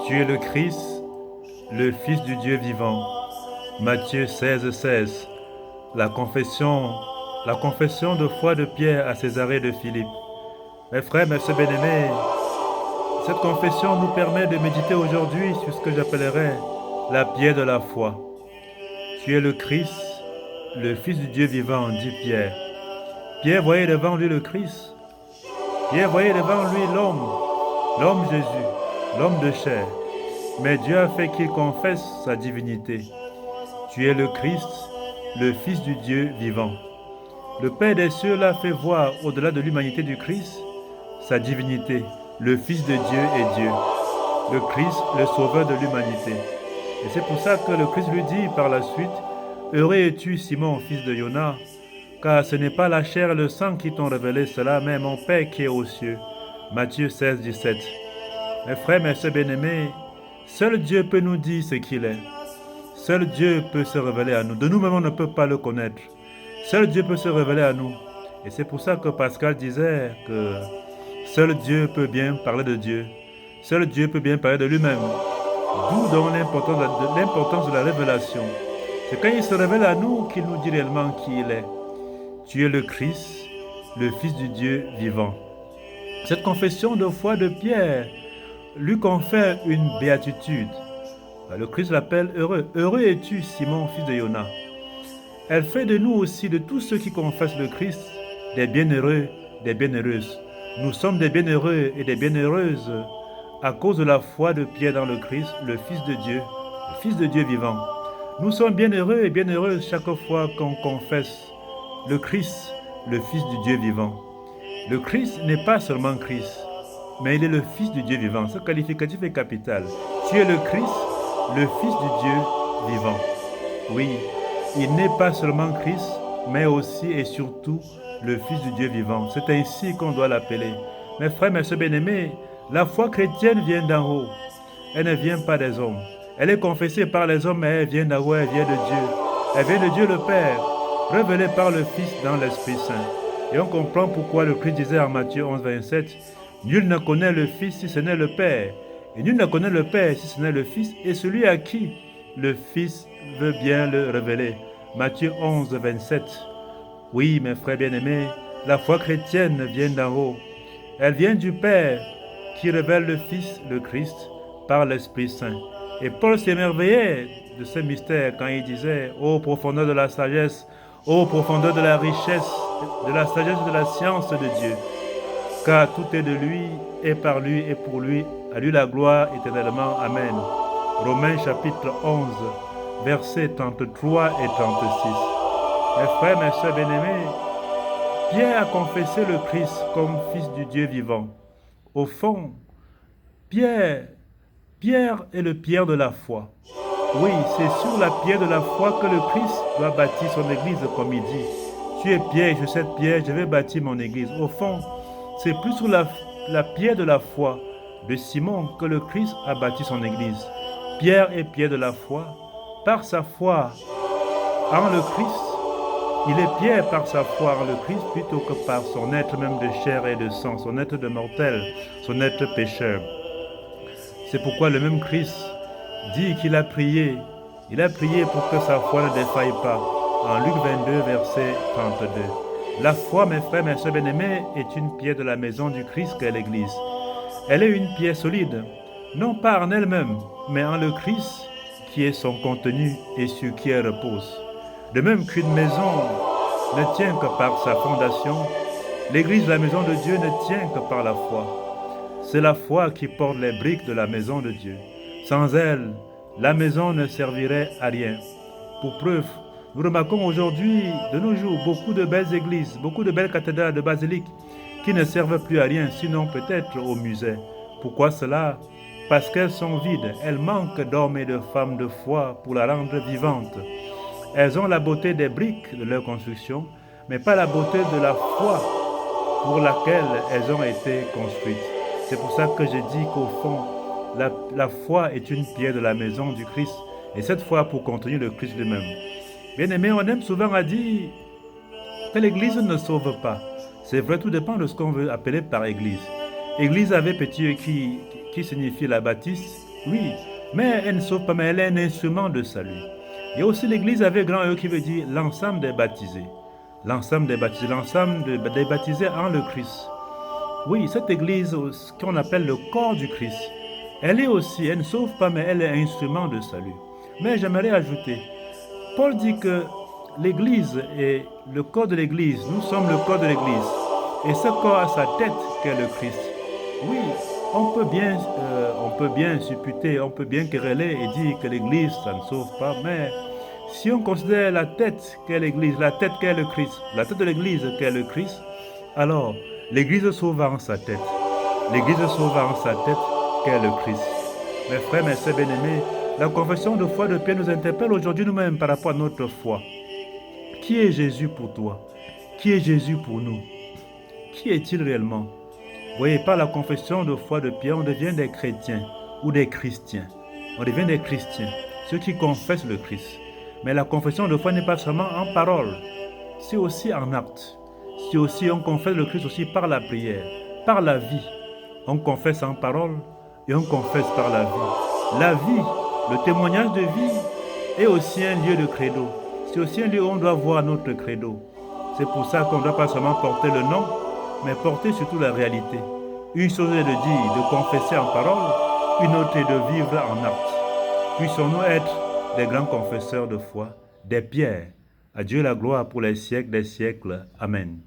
Tu es le Christ, le Fils du Dieu vivant. Matthieu 16, 16. La confession de foi de Pierre à Césarée de Philippe. Mes frères, mes sœurs bien-aimés, cette confession nous permet de méditer aujourd'hui sur ce que j'appellerais la pierre de la foi. Tu es le Christ, le Fils du Dieu vivant, dit Pierre. Pierre voyait devant lui le Christ. Pierre voyait devant lui l'homme Jésus, l'homme de chair. Mais Dieu a fait qu'il confesse sa divinité. Tu es le Christ, le Fils du Dieu vivant. Le Père des cieux l'a fait voir au-delà de l'humanité du Christ, sa divinité. Le Fils de Dieu est Dieu. Le Christ, le sauveur de l'humanité. Et c'est pour ça que le Christ lui dit par la suite, « Heureux es-tu, Simon, fils de Jonas, car ce n'est pas la chair et le sang qui t'ont révélé cela, mais mon Père qui est aux cieux. » Matthieu 16, 17. Mes frères, mes sœurs bien-aimés, seul Dieu peut nous dire ce qu'il est. Seul Dieu peut se révéler à nous. De nous-mêmes, on ne peut pas le connaître. Seul Dieu peut se révéler à nous. Et c'est pour ça que Pascal disait que seul Dieu peut bien parler de Dieu. Seul Dieu peut bien parler de lui-même. D'où donc l'importance de la révélation. C'est quand il se révèle à nous qu'il nous dit réellement qui il est. Tu es le Christ, le Fils du Dieu vivant. Cette confession de foi de Pierre lui confère une béatitude. Le Christ l'appelle heureux. Heureux es-tu, Simon, fils de Jonas. Elle fait de nous aussi, de tous ceux qui confessent le Christ, des bienheureux, des bienheureuses. Nous sommes des bienheureux et des bienheureuses à cause de la foi de Pierre dans le Christ, le Fils de Dieu, le Fils de Dieu vivant. Nous sommes bienheureux et bienheureuses chaque fois qu'on confesse le Christ, le Fils du Dieu vivant. Le Christ n'est pas seulement Christ, mais il est le Fils du Dieu vivant. Ce qualificatif est capital. Tu es le Christ, le Fils du Dieu vivant. Oui, il n'est pas seulement Christ, mais aussi et surtout le Fils du Dieu vivant. C'est ainsi qu'on doit l'appeler. Mes frères, mes sœurs bien-aimés, la foi chrétienne vient d'en haut. Elle ne vient pas des hommes. Elle est confessée par les hommes, mais elle vient d'en haut, elle vient de Dieu. Elle vient de Dieu le Père, révélée par le Fils dans l'Esprit Saint. Et on comprend pourquoi le Christ disait en Matthieu 11, 27, « Nul ne connaît le Fils si ce n'est le Père, et nul ne connaît le Père si ce n'est le Fils, et celui à qui le Fils veut bien le révéler. » Matthieu 11, 27. Oui, mes frères bien-aimés, la foi chrétienne vient d'en haut. Elle vient du Père qui révèle le Fils, le Christ, par l'Esprit Saint. Et Paul s'émerveillait de ce mystère quand il disait « Ô profondeur de la sagesse, ô profondeur de la richesse, de la sagesse et de la science de Dieu, car tout est de lui, et par lui, et pour lui, à lui la gloire éternellement. Amen. » Romains chapitre 11, versets 33 et 36. Mes frères, mes sœurs bien-aimés, Pierre a confessé le Christ comme Fils du Dieu vivant. Au fond, Pierre est le pierre de la foi. Oui, c'est sur la pierre de la foi que le Christ doit bâtir son église, comme il dit. Tu es pierre, et sur cette pierre, je vais bâtir mon église. Au fond, c'est plus sur la pierre de la foi de Simon que le Christ a bâti son église. Pierre est pierre de la foi. Par sa foi en le Christ, il est pierre par sa foi en le Christ plutôt que par son être même de chair et de sang, son être de mortel, son être pécheur. C'est pourquoi le même Christ dit qu'il a prié. Il a prié pour que sa foi ne défaille pas. En Luc 22, verset 32. La foi, mes frères, mes sœurs bien-aimés, est une pierre de la maison du Christ qu'est l'Église. Elle est une pierre solide, non pas en elle-même, mais en le Christ qui est son contenu et sur qui elle repose. De même qu'une maison ne tient que par sa fondation, l'Église, la maison de Dieu, ne tient que par la foi. C'est la foi qui porte les briques de la maison de Dieu. Sans elle, la maison ne servirait à rien. Pour preuve, nous remarquons aujourd'hui, de nos jours, beaucoup de belles églises, beaucoup de belles cathédrales de basiliques qui ne servent plus à rien, sinon peut-être au musée. Pourquoi cela? Parce qu'elles sont vides. Elles manquent d'hommes et de femmes de foi pour la rendre vivante. Elles ont la beauté des briques de leur construction, mais pas la beauté de la foi pour laquelle elles ont été construites. C'est pour ça que je dis qu'au fond, la foi est une pierre de la maison du Christ, et cette foi pour contenir le Christ lui-même. Bien aimé, on aime souvent à dire que l'Église ne sauve pas. C'est vrai, tout dépend de ce qu'on veut appeler par Église. Église avec petit e qui signifie la baptiste, Oui, mais elle ne sauve pas, mais elle est un instrument de salut. Il y a aussi l'église avec grand E qui veut dire l'ensemble des baptisés. L'ensemble des baptisés, des baptisés en le Christ. Oui, cette église, ce qu'on appelle le corps du Christ, elle est aussi, elle ne sauve pas, mais elle est un instrument de salut. Mais j'aimerais ajouter, Paul dit que l'église est le corps de l'église, nous sommes le corps de l'église. Et ce corps a sa tête qu'est le Christ. Oui, on peut bien supputer, on peut bien quereller et dire que l'église, ça ne sauve pas, mais si on considère la tête qu'est l'église, la tête qu'est le Christ, la tête de l'église qu'est le Christ, alors l'église sauve en sa tête. L'église sauve en sa tête qu'est le Christ. Mes frères, mes sœurs bien-aimés, la confession de foi de Pierre nous interpelle aujourd'hui nous-mêmes par rapport à notre foi. Qui est Jésus pour toi? Qui est Jésus pour nous? Qui est-il réellement? Vous voyez, par la confession de foi de Pierre, on devient des chrétiens ou des chrétiens. On devient des chrétiens, ceux qui confessent le Christ. Mais la confession de foi n'est pas seulement en parole, c'est aussi en acte. C'est aussi, on confesse le Christ aussi par la prière, par la vie. On confesse en parole et on confesse par la vie. La vie, le témoignage de vie est aussi un lieu de credo. C'est aussi un lieu où on doit voir notre credo. C'est pour ça qu'on ne doit pas seulement porter le nom, mais porter surtout la réalité. Une chose est de dire, de confesser en parole, une autre est de vivre en acte. Puissons-nous être des grands confesseurs de foi, des pierres. À Dieu la gloire pour les siècles des siècles. Amen.